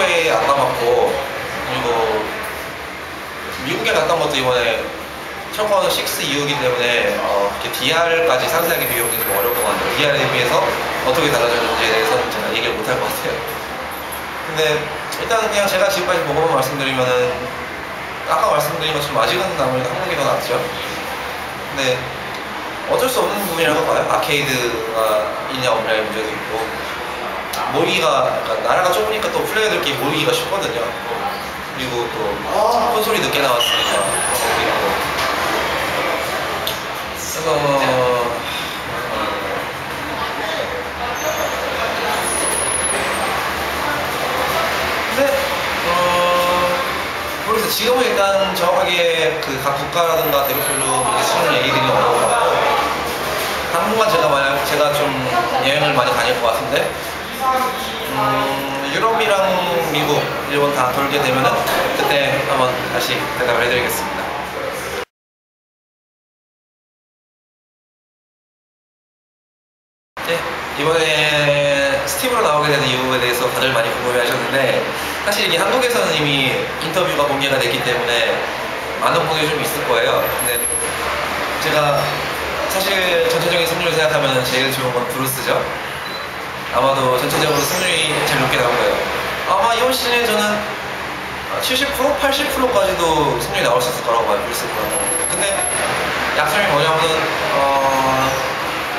해외에 안 가봤고, 그리고 미국에 갔던 것도 이번에 철권 6 이후이기 때문에 이렇게 DR까지 상세하게 비교하기 좀 어려울 것 같아요. DR에 비해서 어떻게 달라졌는지에 대해서는 제가 얘기를 못할 것 같아요. 근데 일단 그냥 제가 지금까지 보고만 말씀드리면은, 아까 말씀드린 것처럼 아직은 아무래도 한국이 더 낫죠. 근데 어쩔 수 없는 부분이라고 봐요. 아케이드가 있냐 없냐의 문제도 있고, 모이기가, 그러니까 나라가 좁으니까 또 플레이어들끼리 모이기가 쉽거든요. 그리고 또 콘솔이 늦게 나왔으니까 그런 게 있고. 그래서 근데 모르겠어요. 지금은 일단 정확하게 그 각 국가라든가 대륙별로 그렇게 쓰는 얘기들이 어려운 것 같고, 당분간 제가 좀 여행을 많이 다닐 것 같은데, 유럽이랑 미국, 일본 다 돌게 되면은 그때 한번 다시 대답을 해드리겠습니다. 네, 이번에 스팀으로 나오게 되는 이유에 대해서 다들 많이 궁금해 하셨는데, 사실 이게 한국에서는 이미 인터뷰가 공개가 됐기 때문에 많은 분들이 좀 있을 거예요. 근데 제가 사실 전체적인 승률을 생각하면 제일 좋은 건 브루스죠. 아마도 전체적으로 승률이 제일 높게 나올 거예요. 아마 이번 시즌에 저는 70%? 80%까지도 승률이 나올 수 있을 거라고 봐요. 브루스 같은 경우. 근데 약점이 뭐냐면은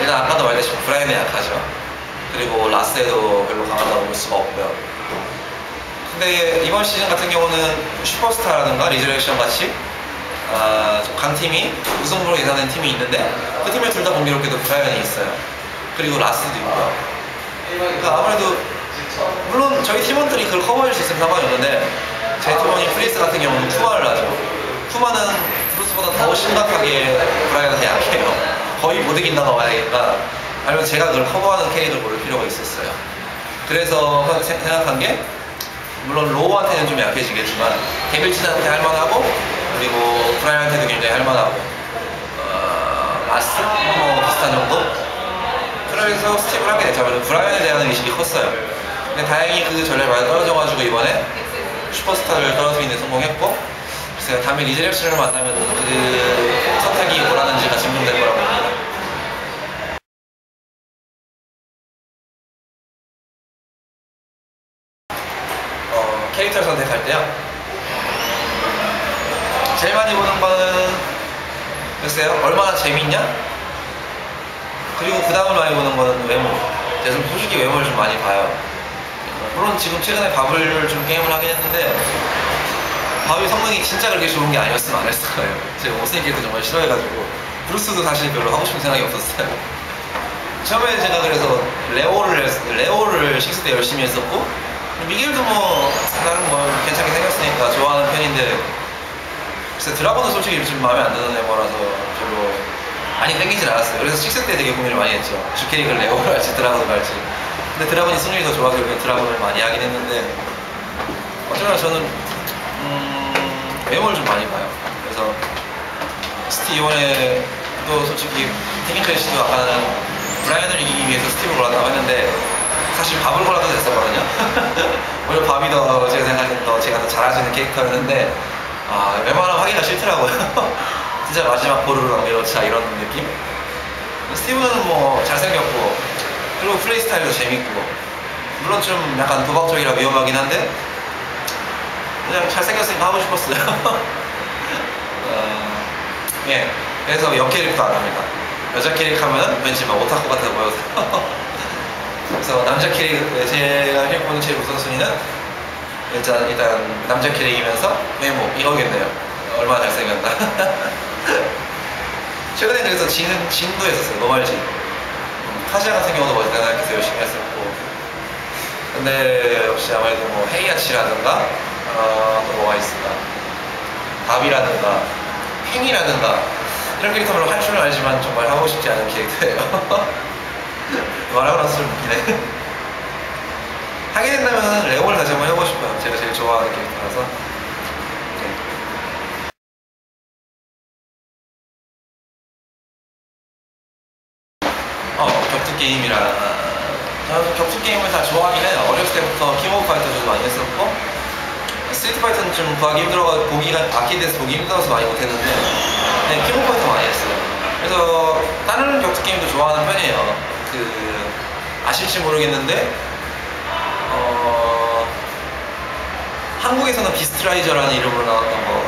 일단 아까도 말했듯이 브라이언에 약하죠. 그리고 라스에도 별로 강하다고 볼 수가 없고요. 근데 이번 시즌 같은 경우는 슈퍼스타라든가 리저렉션 같이 좀 강팀이 우승으로 예상된 팀이 있는데, 그 팀에 둘 다 공교롭게도 브라이언이 있어요. 그리고 라스도 있고요. 그러니까 아무래도 물론 저희 팀원들이 그걸 커버할 수 있으면 상관이 없는데, 제 팀원인 프리스 같은 경우는 쿠마를 하죠. 쿠마는 브루스보다 더 심각하게 브라이언한테 약해요. 거의 못 이긴다고 봐야겠다. 아니면 제가 그걸 커버하는 캐릭을 고를 필요가 있었어요. 그래서 생각한 게, 물론 로우한테는 좀 약해지겠지만 데빌진한테 할만하고, 그리고 브라이언한테도 굉장히 할만하고, 라스? 뭐 비슷한 정도? 그래서 스팀을 하게 됐죠. 브라이언에 대한 의식이 컸어요. 근데 다행히 그 전략이 많이 떨어져가지고 이번에 슈퍼스타를 떨어뜨리는 데 성공했고, 그래서 다음에 리저렉션을 만나면 그 선택이 뭐라는지가 증명될 거라고 봅니다. 캐릭터를 선택할 때요, 제일 많이 보는 거는 글쎄요, 얼마나 재밌냐? 그리고 그 다음을 많이 보는 거는 외모. 제가 솔직히 외모를 좀 많이 봐요. 물론 지금 최근에 바블을 좀 게임을 하긴 했는데, 바블 성능이 진짜 그렇게 좋은 게 아니었으면 안 했을 거예요. 제가 못생긴 캐릭터 정말 싫어해가지고. 브루스도 사실 별로 하고 싶은 생각이 없었어요. 처음에 제가 그래서 레오를 6 때 열심히 했었고, 미겔도 뭐 나름 뭐 괜찮게 생겼으니까 좋아하는 편인데, 그래서 드라곤은 솔직히 지금 마음에 안 드는 애거라서 별로 많이 땡기진 않았어요. 그래서 6 때 되게 고민을 많이 했죠. 주캐릭을 레오를 할지 드라곤을 할지. 근데 드라곤이 승률이 더 좋아서 드라곤을 많이 하긴 했는데, 어쩌면 저는 외모를 좀 많이 봐요. 그래서 이번에도 솔직히 태민클래시도 아까는 브라이언을 이기기 위해서 스티브를 골랐다고 했는데, 사실 밥을 골라도 됐었거든요. 오히려 밥이 더 제가 생각했던 제가 더 잘할 수 있는 캐릭터였는데, 웬만하면 하기가 싫더라고요. 진짜 마지막 보루를 넘겨놓자 이런 느낌? 스티브는 뭐 잘생겼고, 그리고 플레이 스타일도 재밌고, 물론 좀 약간 도박적이라 위험하긴 한데 그냥 잘생겼으니까 하고 싶었어요. 예, 그래서 여 캐릭터 안 합니다. 여자 캐릭 하면은 왠지 막 오타쿠 같아 보여서. 그래서 남자 캐릭, 제가 해보는 제일 우선순위는 일단 남자 캐릭이면서 외모, 이거겠네요. 얼마나 잘생겼나. 최근에 그래서 진도 했었어요. 노말진. 카시아 같은 경우도 멋있다 생각해서 열심히 했었고, 근데 역시 아무래도 뭐 헤이아치라든가 또 뭐가 있을까, 밥이라든가 팽이라든가 이런 캐릭터 별로 할 줄은 알지만 정말 하고 싶지 않은 캐릭터예요. 말하고 나서 좀 웃기네. 하게 된다면 레오를 다시 한번 해보고 싶어요. 제가 제일 좋아하는 캐릭터라서. 격투 게임이라, 저는 격투 게임을 다 좋아하긴 해요. 어렸을 때부터 킹 오브 파이터 저도 많이 했었고, 스트리트 파이터는 좀 구하기 힘들어가 보기가 아케이드에서 보기 힘들어서 많이 못했는데 네, 킹 오브 파이터 많이 했어요. 그래서 다른 격투 게임도 좋아하는 편이에요. 그 아실지 모르겠는데 한국에서는 비스트라이저라는 이름으로 나왔던 거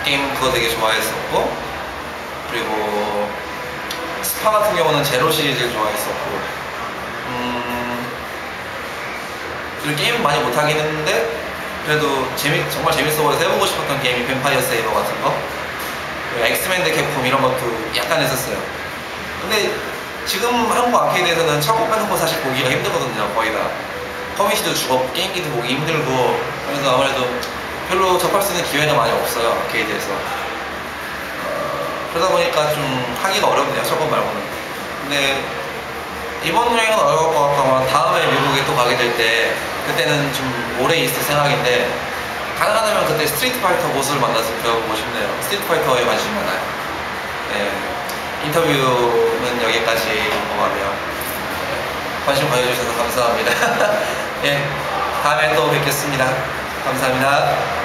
게임 그거 되게 좋아했었고, 그리고 스파 같은 경우는 제로 시리즈를 좋아했었고, 그리고 게임 많이 못하긴 했는데 그래도 정말 재밌어 보여서 해보고 싶었던 게임이 뱀파이어 세이버 같은 거, 그리고 엑스맨 대 캡콤 이런 것도 약간 했었어요. 근데 지금 한국 아케이드에서는 차고 빼놓고 사실 보기가 힘들거든요. 거의 다 커뮤니티도 죽어 게임기도 보기 힘들고, 그래서 아무래도 별로 접할 수 있는 기회가 많이 없어요, 아케이드에서. 그러다 보니까 좀 하기가 어렵네요, 저번 말고는. 근데 이번 여행은 어려울 것 같고, 다음에 미국에 또 가게 될 때 그때는 좀 오래 있을 생각인데, 가능하다면 그때 스트리트 파이터 고수를 만나서 배워보고 싶네요. 스트리트 파이터에 관심이 많아요. 네, 인터뷰는 여기까지 넘어가고요. 관심 가져주셔서 감사합니다. 예, 다음에 또 뵙겠습니다. 감사합니다.